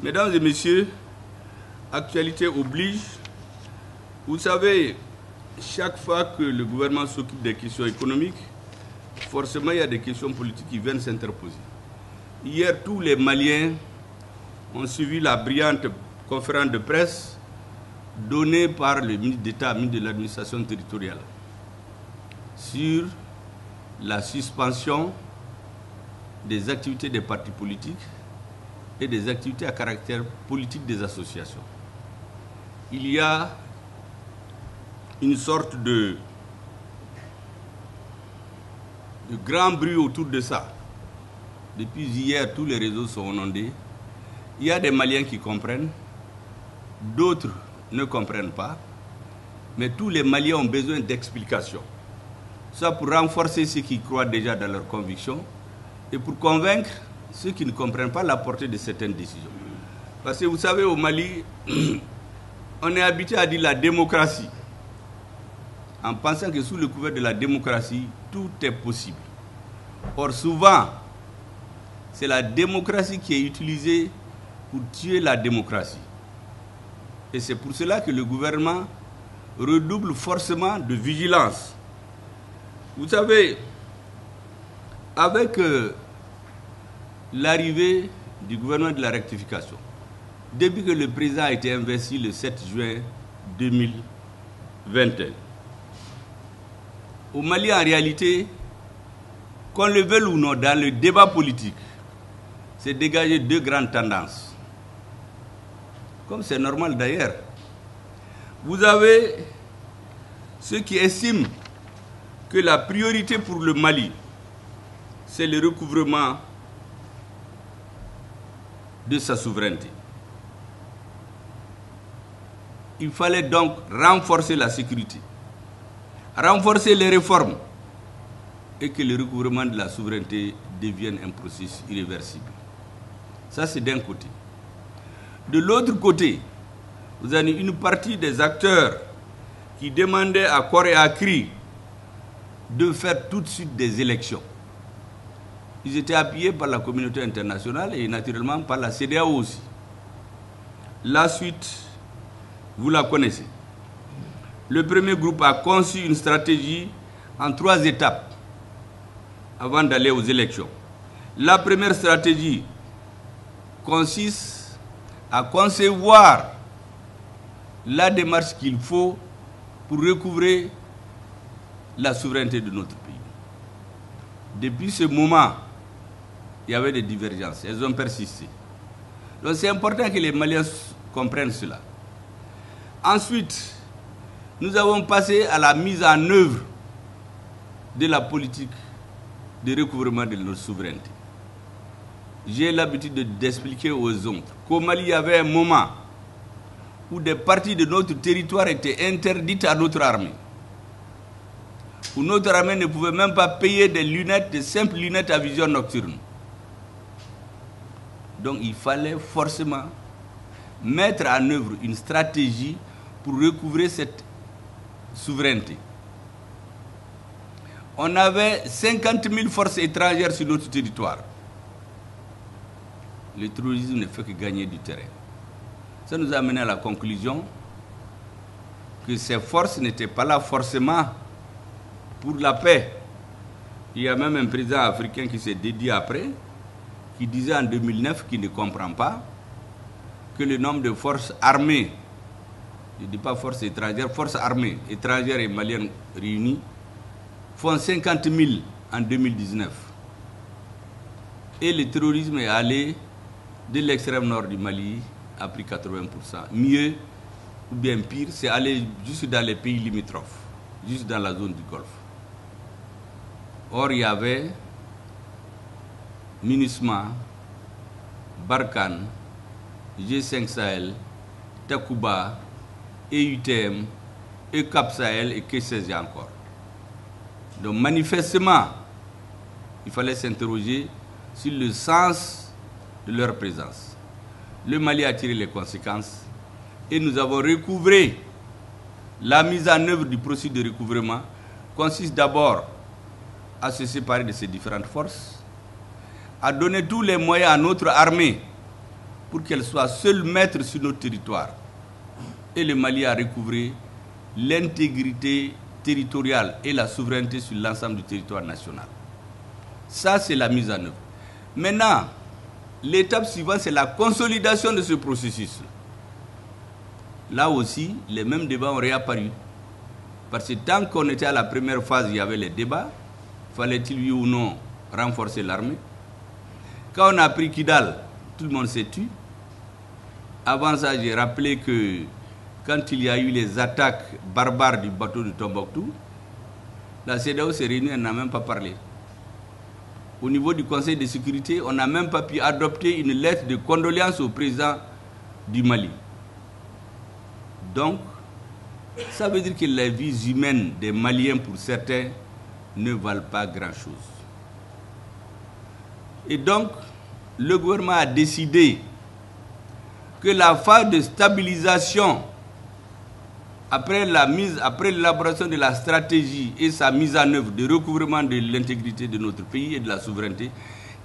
Mesdames et messieurs, actualité oblige. Vous savez, chaque fois que le gouvernement s'occupe des questions économiques, forcément il y a des questions politiques qui viennent s'interposer. Hier, tous les Maliens ont suivi la brillante conférence de presse donnée par le ministre d'État, ministre de l'administration territoriale, sur la suspension des activités des partis politiques et des activités à caractère politique des associations. Il y a une sorte de grand bruit autour de ça. Depuis hier, tous les réseaux sont inondés. Il y a des Maliens qui comprennent, d'autres ne comprennent pas, mais tous les Maliens ont besoin d'explications. Ça pour renforcer ceux qui croient déjà dans leurs convictions et pour convaincre ceux qui ne comprennent pas la portée de certaines décisions. Parce que vous savez, au Mali, on est habitué à dire la démocratie, en pensant que sous le couvert de la démocratie, tout est possible. Or, souvent, c'est la démocratie qui est utilisée pour tuer la démocratie. Et c'est pour cela que le gouvernement redouble forcément de vigilance. Vous savez, avec l'arrivée du gouvernement de la rectification, depuis que le président a été investi le 7 juin 2021, au Mali, en réalité, qu'on le veuille ou non, dans le débat politique, c'est dégager deux grandes tendances. Comme c'est normal d'ailleurs. Vous avez ceux qui estiment que la priorité pour le Mali, c'est le recouvrement de sa souveraineté. Il fallait donc renforcer la sécurité, renforcer les réformes et que le recouvrement de la souveraineté devienne un processus irréversible. Ça, c'est d'un côté. De l'autre côté, vous avez une partie des acteurs qui demandaient à corps et à cri de faire tout de suite des élections. Ils étaient appuyés par la communauté internationale et naturellement par la CEDEAO aussi. La suite, vous la connaissez. Le premier groupe a conçu une stratégie en 3 étapes avant d'aller aux élections. La première stratégie consiste à concevoir la démarche qu'il faut pour recouvrer la souveraineté de notre pays. Depuis ce moment, il y avait des divergences, elles ont persisté. Donc c'est important que les Maliens comprennent cela. Ensuite, nous avons passé à la mise en œuvre de la politique de recouvrement de notre souveraineté. J'ai l'habitude d'expliquer aux autres qu'au Mali, il y avait un moment où des parties de notre territoire étaient interdites à notre armée. Où notre armée ne pouvait même pas payer des lunettes, des simples lunettes à vision nocturne. Donc il fallait forcément mettre en œuvre une stratégie pour recouvrer cette souveraineté. On avait 50 000 forces étrangères sur notre territoire. Le terrorisme ne fait que gagner du terrain. Ça nous a amené à la conclusion que ces forces n'étaient pas là forcément pour la paix. Il y a même un président africain qui s'est dédié après, qui disait en 2009 qu'il ne comprend pas que le nombre de forces armées, je ne dis pas forces étrangères, forces armées étrangères et maliennes réunies, font 50 000 en 2019. Et le terrorisme est allé de l'extrême nord du Mali à plus de 80%. Mieux ou bien pire, c'est aller juste dans les pays limitrophes, juste dans la zone du Golfe. Or, il y avait MINUSMA, Barkhane, G5 Sahel, Takuba, EUTM, Cap Sahel et que sais-je encore. Donc manifestement, il fallait s'interroger sur le sens de leur présence. Le Mali a tiré les conséquences et nous avons recouvré. La mise en œuvre du processus de recouvrement consiste d'abord à se séparer de ces différentes forces, à donner tous les moyens à notre armée pour qu'elle soit seule maître sur notre territoire. Et le Mali a recouvré l'intégrité territoriale et la souveraineté sur l'ensemble du territoire national. Ça, c'est la mise en œuvre. Maintenant, l'étape suivante, c'est la consolidation de ce processus. Là aussi, les mêmes débats ont réapparu. Parce que tant qu'on était à la première phase, il y avait les débats. Fallait-il, oui ou non, renforcer l'armée? Quand on a pris Kidal, tout le monde s'est tu. Avant ça, j'ai rappelé que quand il y a eu les attaques barbares du bateau de Tombouctou, la CEDEAO s'est réunie, elle n'a même pas parlé. Au niveau du Conseil de sécurité, on n'a même pas pu adopter une lettre de condoléances au président du Mali. Donc, ça veut dire que les vies humaines des Maliens, pour certains, ne valent pas grand-chose. Et donc, le gouvernement a décidé que la phase de stabilisation, après l'élaboration de la stratégie et sa mise en œuvre de recouvrement de l'intégrité de notre pays et de la souveraineté,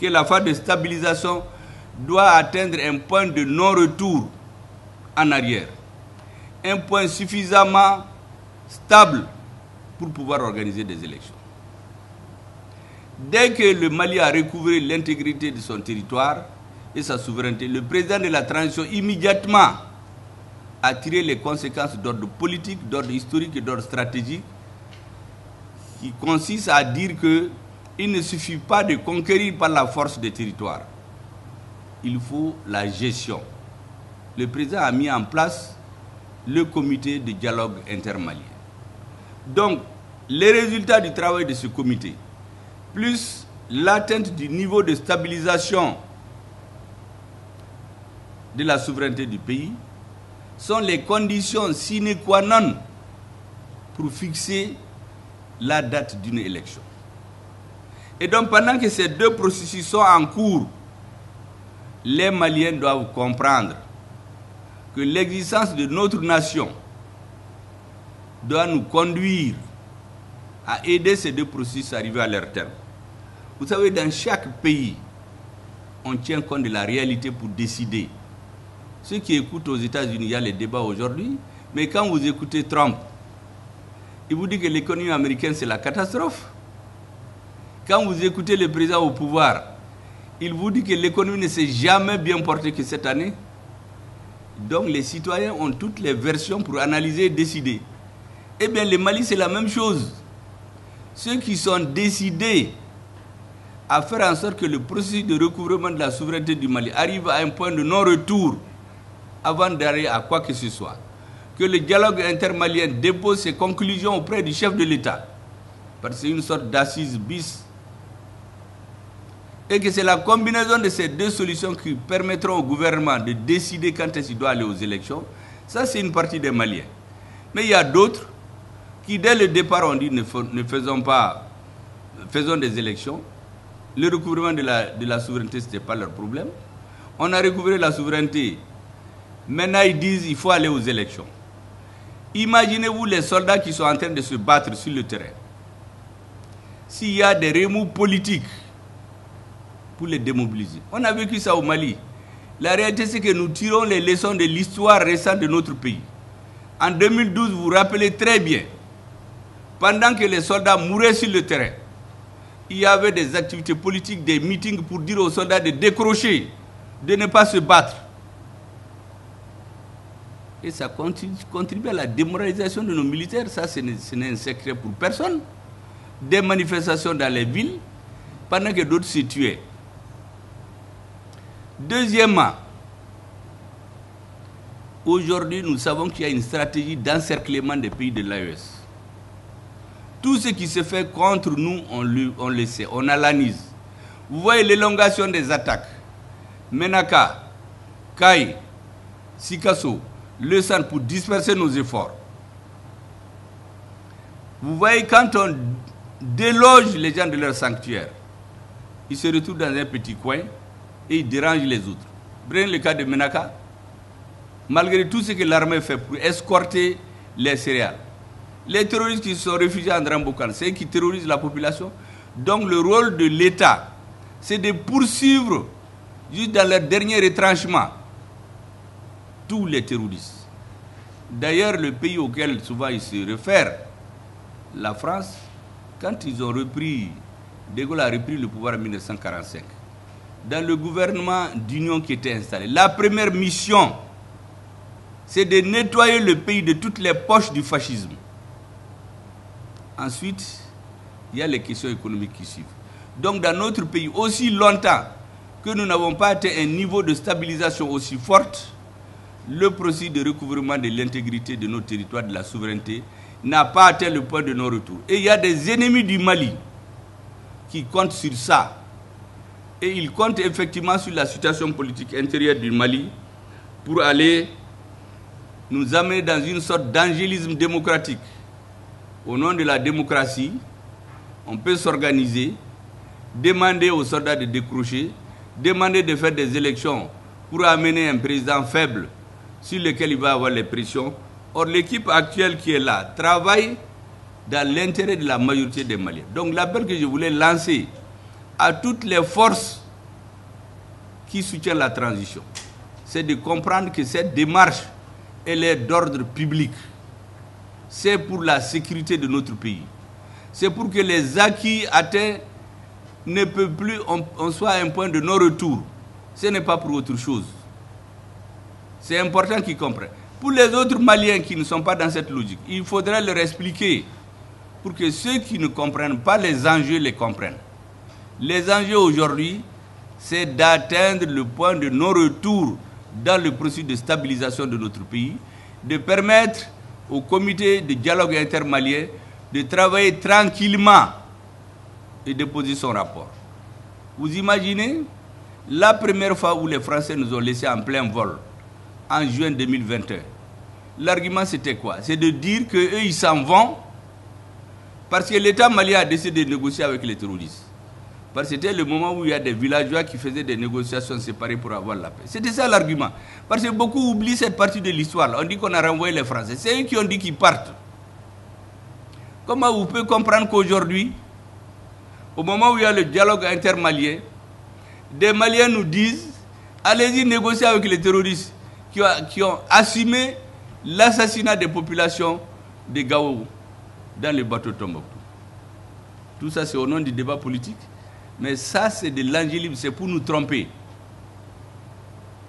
que la phase de stabilisation doit atteindre un point de non-retour en arrière. Un point suffisamment stable pour pouvoir organiser des élections. Dès que le Mali a recouvré l'intégrité de son territoire et sa souveraineté, le président de la transition immédiatement a tiré les conséquences d'ordre politique, d'ordre historique et d'ordre stratégique, qui consiste à dire qu'il ne suffit pas de conquérir par la force des territoires. Il faut la gestion. Le président a mis en place le comité de dialogue intermalien. Donc, les résultats du travail de ce comité, plus l'atteinte du niveau de stabilisation de la souveraineté du pays, sont les conditions sine qua non pour fixer la date d'une élection. Et donc, pendant que ces deux processus sont en cours, les Maliens doivent comprendre que l'existence de notre nation doit nous conduire à aider ces deux processus à arriver à leur terme. Vous savez, dans chaque pays, on tient compte de la réalité pour décider. Ceux qui écoutent aux États-Unis, il y a les débats aujourd'hui, mais quand vous écoutez Trump, il vous dit que l'économie américaine, c'est la catastrophe. Quand vous écoutez le président au pouvoir, il vous dit que l'économie ne s'est jamais bien portée que cette année. Donc les citoyens ont toutes les versions pour analyser et décider. Eh bien, le Mali, c'est la même chose. Ceux qui sont décidés à faire en sorte que le processus de recouvrement de la souveraineté du Mali arrive à un point de non-retour avant d'arriver à quoi que ce soit. Que le dialogue intermalien dépose ses conclusions auprès du chef de l'État. Parce que c'est une sorte d'assise bis. Et que c'est la combinaison de ces deux solutions qui permettront au gouvernement de décider quand est-ce qu'il doit aller aux élections. Ça, c'est une partie des Maliens. Mais il y a d'autres qui, dès le départ, ont dit faisons des élections. Le recouvrement de la souveraineté, ce n'était pas leur problème. On a recouvré la souveraineté. Maintenant, ils disent qu'il faut aller aux élections. Imaginez-vous les soldats qui sont en train de se battre sur le terrain. S'il y a des remous politiques pour les démobiliser. On a vécu ça au Mali. La réalité, c'est que nous tirons les leçons de l'histoire récente de notre pays. En 2012, vous vous rappelez très bien, pendant que les soldats mouraient sur le terrain, il y avait des activités politiques, des meetings pour dire aux soldats de décrocher, de ne pas se battre. Et ça contribue à la démoralisation de nos militaires. Ça, ce n'est un secret pour personne. Des manifestations dans les villes, pendant que d'autres se tuaient. Deuxièmement, aujourd'hui, nous savons qu'il y a une stratégie d'encerclement des pays de l'AES. Tout ce qui se fait contre nous, on le sait, on analyse. Vous voyez l'élongation des attaques. Menaka, Kai, Sikasso, le centre pour disperser nos efforts. Vous voyez, quand on déloge les gens de leur sanctuaire, ils se retrouvent dans un petit coin et ils dérangent les autres. Prenez le cas de Menaka. Malgré tout ce que l'armée fait pour escorter les céréales, les terroristes qui se sont réfugiés en Drambokan, c'est eux qui terrorisent la population. Donc le rôle de l'État, c'est de poursuivre, juste dans leur dernier retranchement, tous les terroristes. D'ailleurs, le pays auquel souvent ils se réfèrent, la France, quand ils ont repris, De Gaulle a repris le pouvoir en 1945, dans le gouvernement d'union qui était installé, la première mission, c'est de nettoyer le pays de toutes les poches du fascisme. Ensuite, il y a les questions économiques qui suivent. Donc dans notre pays, aussi longtemps que nous n'avons pas atteint un niveau de stabilisation aussi forte, le processus de recouvrement de l'intégrité de nos territoires, de la souveraineté, n'a pas atteint le point de non-retour. Et il y a des ennemis du Mali qui comptent sur ça. Et ils comptent effectivement sur la situation politique intérieure du Mali pour aller nous amener dans une sorte d'angélisme démocratique. Au nom de la démocratie, on peut s'organiser, demander aux soldats de décrocher, demander de faire des élections pour amener un président faible sur lequel il va avoir les pressions. Or, l'équipe actuelle qui est là travaille dans l'intérêt de la majorité des Maliens. Donc, l'appel que je voulais lancer à toutes les forces qui soutiennent la transition, c'est de comprendre que cette démarche, elle est d'ordre public. C'est pour la sécurité de notre pays. C'est pour que les acquis atteints ne peuvent plus, on soit à un point de non-retour. Ce n'est pas pour autre chose. C'est important qu'ils comprennent. Pour les autres Maliens qui ne sont pas dans cette logique, il faudrait leur expliquer pour que ceux qui ne comprennent pas les enjeux les comprennent. Les enjeux aujourd'hui, c'est d'atteindre le point de non-retour dans le processus de stabilisation de notre pays, de permettre au comité de dialogue intermalien de travailler tranquillement et de poser son rapport. Vous imaginez la première fois où les Français nous ont laissés en plein vol, en juin 2021. L'argument c'était quoi? C'est de dire qu'eux ils s'en vont parce que l'État malien a décidé de négocier avec les terroristes. Parce que c'était le moment où il y a des villageois qui faisaient des négociations séparées pour avoir la paix. C'était ça l'argument. Parce que beaucoup oublient cette partie de l'histoire. On dit qu'on a renvoyé les Français. C'est eux qui ont dit qu'ils partent. Comment vous pouvez comprendre qu'aujourd'hui, au moment où il y a le dialogue intermalien, des Maliens nous disent allez-y négocier avec les terroristes qui ont assumé l'assassinat des populations de Gao dans le bateau Tombouctou. Tout ça, c'est au nom du débat politique. Mais ça, c'est de l'angélisme, c'est pour nous tromper.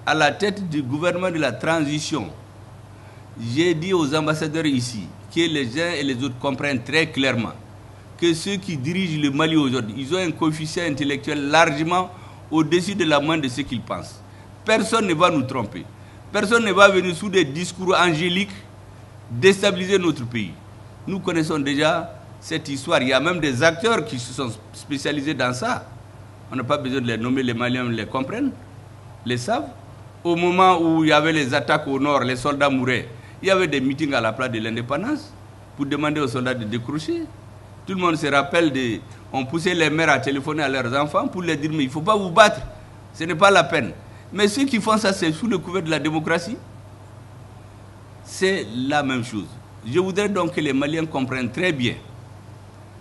À la tête du gouvernement de la transition, j'ai dit aux ambassadeurs ici que les uns et les autres comprennent très clairement que ceux qui dirigent le Mali aujourd'hui, ils ont un coefficient intellectuel largement au-dessus de la moyenne de ce qu'ils pensent. Personne ne va nous tromper. Personne ne va venir sous des discours angéliques déstabiliser notre pays. Nous connaissons déjà cette histoire. Il y a même des acteurs qui se sont spécialisés dans ça. On n'a pas besoin de les nommer, les Maliens les comprennent, les savent. Au moment où il y avait les attaques au nord, les soldats mouraient, il y avait des meetings à la place de l'indépendance pour demander aux soldats de décrocher. Tout le monde se rappelle, on poussait les mères à téléphoner à leurs enfants pour leur dire mais il ne faut pas vous battre, ce n'est pas la peine. Mais ceux qui font ça, c'est sous le couvert de la démocratie. C'est la même chose. Je voudrais donc que les Maliens comprennent très bien.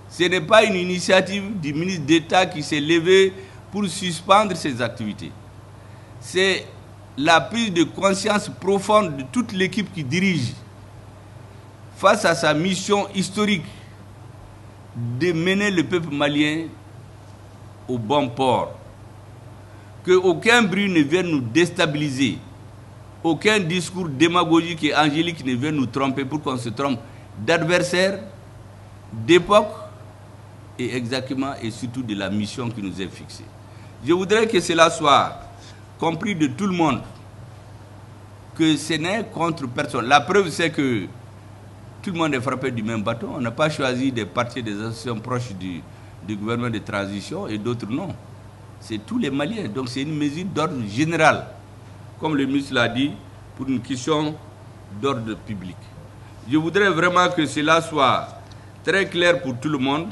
Ce n'est pas une initiative du ministre d'État qui s'est levé pour suspendre ses activités. C'est la prise de conscience profonde de toute l'équipe qui dirige face à sa mission historique de mener le peuple malien au bon port. Qu'aucun bruit ne vienne nous déstabiliser. Aucun discours démagogique et angélique ne vienne nous tromper pour qu'on se trompe d'adversaire, d'époque et exactement et surtout de la mission qui nous est fixée. Je voudrais que cela soit compris de tout le monde, que ce n'est contre personne. La preuve c'est que tout le monde est frappé du même bâton. On n'a pas choisi des partis, des associations proches du gouvernement de transition et d'autres non. C'est tous les Maliens. Donc c'est une mesure d'ordre général, comme le ministre l'a dit, pour une question d'ordre public. Je voudrais vraiment que cela soit très clair pour tout le monde.